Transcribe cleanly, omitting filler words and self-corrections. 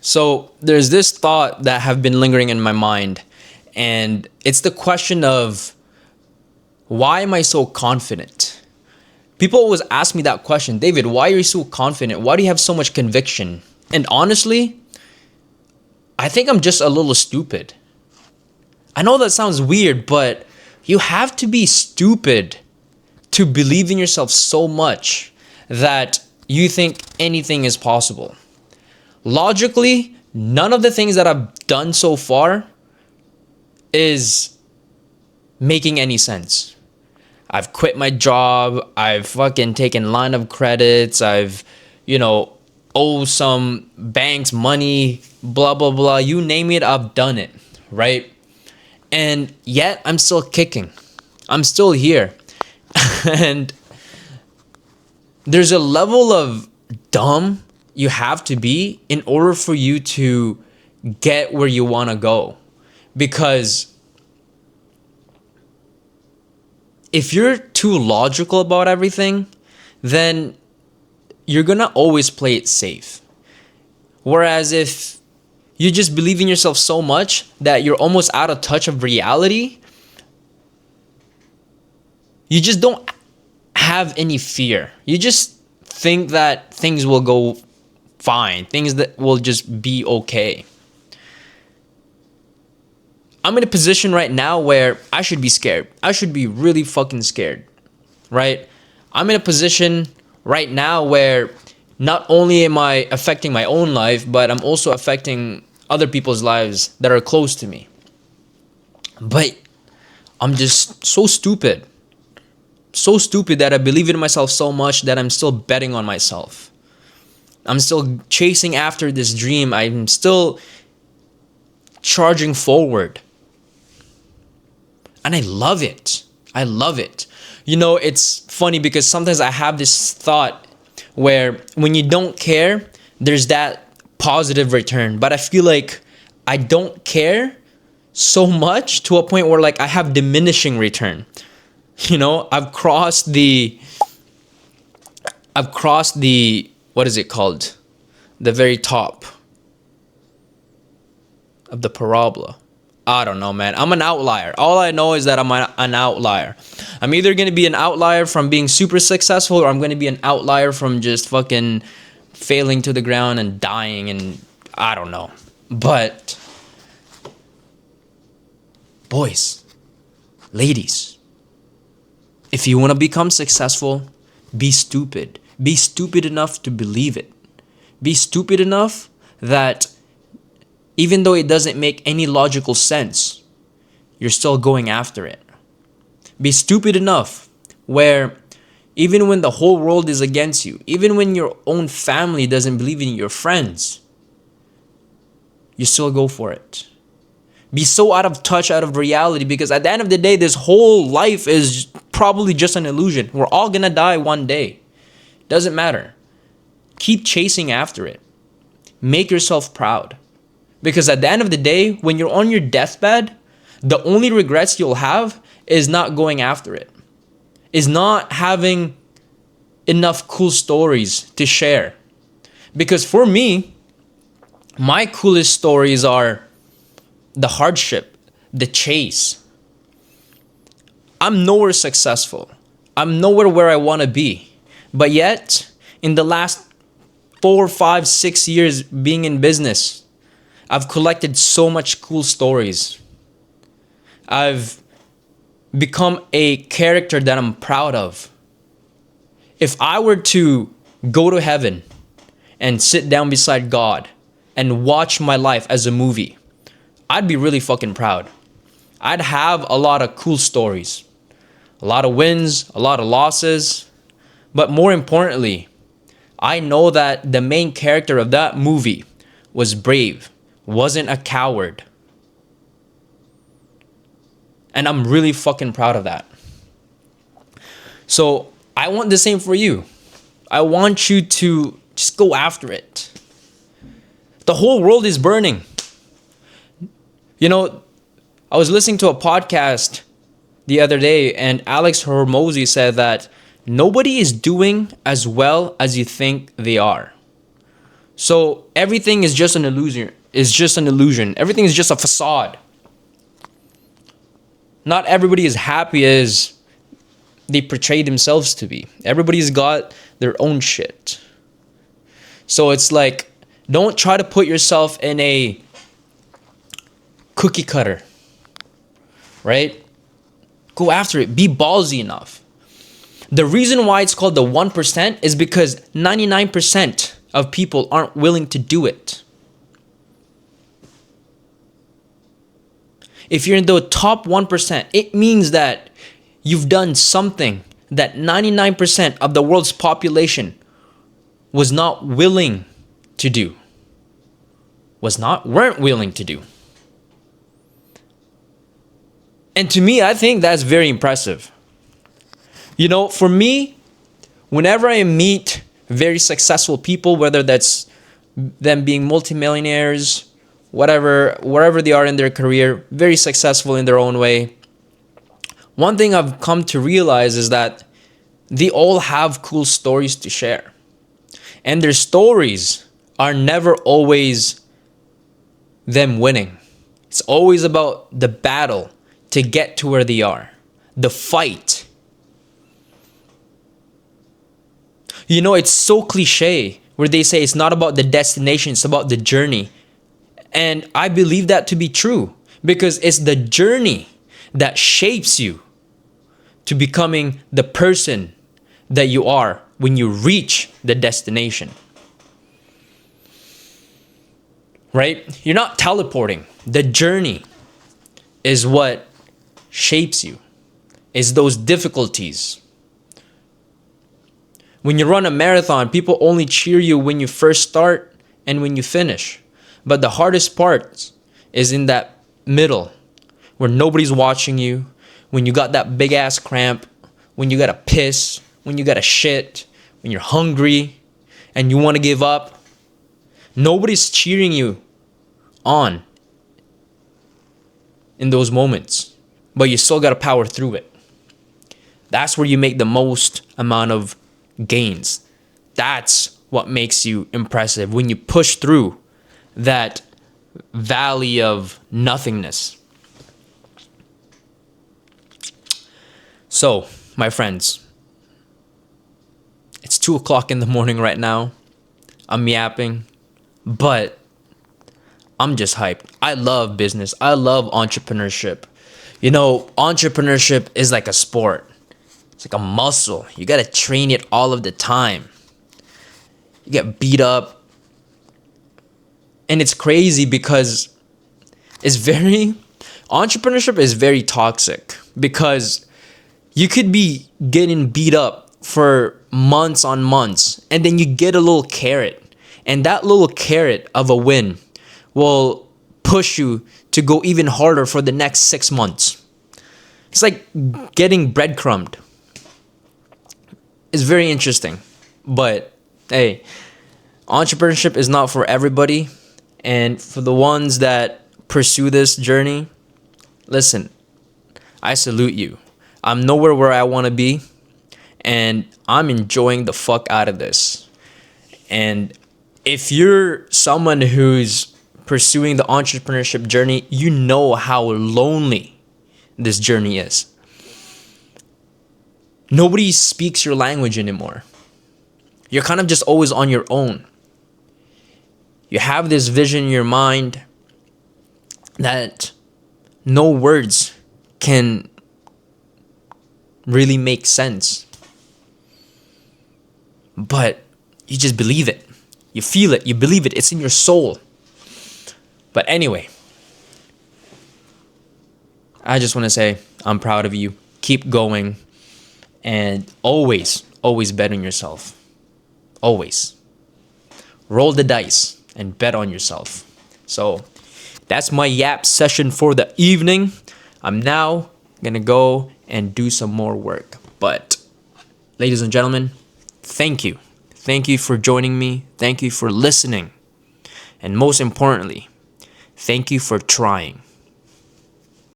So there's this thought that have been lingering in my mind, and it's the question of why am I so confident? People always ask me that question, David, why are you so confident? Why do you have so much conviction? And honestly, I think I'm just a little stupid. I know that sounds weird, but you have to be stupid to believe in yourself so much that you think anything is possible. Logically, none of the things that I've done so far is making any sense. I've quit my job. I've fucking taken line of credits. I've, owe some banks money, blah, blah, blah. You name it, I've done it, right? And yet I'm still kicking. I'm still here. And there's a level of dumb you have to be in order for you to get where you want to go. Because if you're too logical about everything, then you're going to always play it safe. Whereas if you just believe in yourself so much that you're almost out of touch of reality, you just don't have any fear. You just think that things will go fine, things that will just be okay. I'm in a position right now where I should be scared. I should be really fucking scared, right? I'm in a position right now where not only am I affecting my own life, but I'm also affecting other people's lives that are close to me. But I'm just so stupid that I believe in myself so much that I'm still betting on myself. I'm still chasing after this dream. I'm still charging forward. And I love it. I love it. It's funny because sometimes I have this thought where when you don't care, there's that positive return. But I feel like I don't care so much to a point where like I have diminishing return. I've crossed the what is it called? The very top of the parabola. I don't know, man. I'm an outlier. All I know is that I'm an outlier. I'm either going to be an outlier from being super successful, or I'm going to be an outlier from just fucking failing to the ground and dying, and I don't know. But boys, ladies, if you want to become successful, be stupid. Be stupid enough to believe it. Be stupid enough that even though it doesn't make any logical sense, you're still going after it. Be stupid enough where even when the whole world is against you, even when your own family doesn't believe in your friends, you still go for it. Be so out of touch, out of reality, because at the end of the day, this whole life is probably just an illusion. We're all gonna die one day. Doesn't matter. Keep chasing after it. Make yourself proud. Because at the end of the day, when you're on your deathbed, the only regrets you'll have is not going after it. Is not having enough cool stories to share. Because for me, my coolest stories are the hardship, the chase. I'm nowhere successful. I'm nowhere where I want to be. But yet, in the last 4, 5, 6 years being in business, I've collected so much cool stories. I've become a character that I'm proud of. If I were to go to heaven and sit down beside God and watch my life as a movie, I'd be really fucking proud. I'd have a lot of cool stories, a lot of wins, a lot of losses, but more importantly, I know that the main character of that movie was brave, wasn't a coward. And I'm really fucking proud of that. So I want the same for you. I want you to just go after it. The whole world is burning. I was listening to a podcast the other day, and Alex Hormozy said that nobody is doing as well as you think they are. So everything is just an illusion. Is just an illusion. Everything is just a facade. Not everybody is happy as they portray themselves to be. Everybody's got their own shit. So it's like, don't try to put yourself in a cookie cutter, right? Go after it. Be ballsy enough. The reason why it's called the 1% is because 99% of people aren't willing to do it. If you're in the top 1%, it means that you've done something that 99% of the world's population was not willing to do. Weren't willing to do. And to me, I think that's very impressive. You know, for me, whenever I meet very successful people, whether that's them being multimillionaires, wherever they are in their career, very successful in their own way, one thing I've come to realize is that they all have cool stories to share. And their stories are never always them winning. It's always about the battle to get to where they are, the fight. You know, it's so cliche where they say it's not about the destination, it's about the journey. And I believe that to be true because it's the journey that shapes you to becoming the person that you are when you reach the destination. Right? You're not teleporting. The journey is what shapes you. It's those difficulties. When you run a marathon, people only cheer you when you first start and when you finish. But the hardest part is in that middle where nobody's watching you, when you got that big ass cramp, when you gotta piss, when you gotta shit, when you're hungry and you want to give up. Nobody's cheering you on in those moments, but you still gotta power through it. That's where you make the most amount of gains. That's what makes you impressive, when you push through that valley of nothingness. So, my friends, it's 2:00 in the morning right now. I'm yapping, but I'm just hyped. I love business. I love entrepreneurship. You know, entrepreneurship is like a sport. It's like a muscle. You gotta train it all of the time. You get beat up. And it's crazy because entrepreneurship is very toxic because you could be getting beat up for months on months and then you get a little carrot, and that little carrot of a win will push you to go even harder for the next 6 months. It's like getting breadcrumbed. It's very interesting, but hey, entrepreneurship is not for everybody. And for the ones that pursue this journey, listen, I salute you. I'm nowhere where I want to be, and I'm enjoying the fuck out of this. And if you're someone who's pursuing the entrepreneurship journey, you know how lonely this journey is. Nobody speaks your language anymore. You're kind of just always on your own. You have this vision in your mind that no words can really make sense. But you just believe it. You feel it. You believe it. It's in your soul. But anyway, I just want to say I'm proud of you. Keep going. And always, always bet on yourself. Always. Roll the dice and bet on yourself. So that's my yap session for the evening. I'm now gonna go and do some more work. But ladies and gentlemen, thank you. Thank you for joining me. Thank you for listening. And most importantly, thank you for trying.